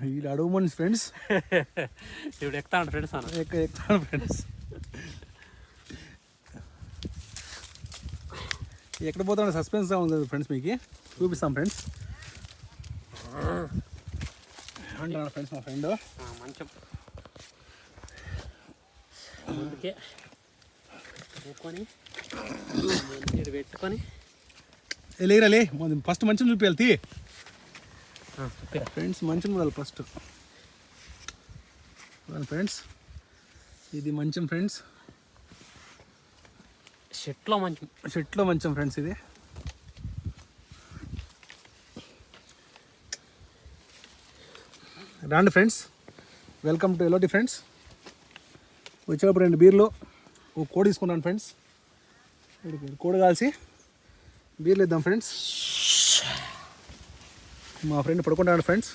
వీళ్ళు అడుగు మనిషి ఫ్రెండ్స్. ఇప్పుడు ఎక్కుతాడు ఫ్రెండ్స్ ఎక్కుతాడు ఫ్రెండ్స్. ఎక్కడ పోతాడు సస్పెన్స్గా ఉంది ఫ్రెండ్స్, మీకు చూపిస్తాం ఫ్రెండ్స్. అంటున్నాడు ఫ్రెండ్స్ మా ఫ్రెండ్. మంచం ముందుకే పెట్టుకొని పెట్టుకొని లేరాలే ఫస్ట్ మంచం చూపించాలి తీ ఫ్రెండ్స్. మంచం చూడాలి ఫస్ట్ ఫ్రెండ్స్. ఇది మంచం ఫ్రెండ్స్, షెట్లో మంచం ఫ్రెండ్స్. ఇది రాండి friends, welcome to LOT friends. వచ్చేటప్పుడు 2 బీర్లు, ఓ కోడి తీసుకున్నాను ఫ్రెండ్స్. కోడి కాల్చి బీర్లు ఇద్దాం ఫ్రెండ్స్. మా ఫ్రెండ్ పడుకుంటాడు ఫ్రెండ్స్.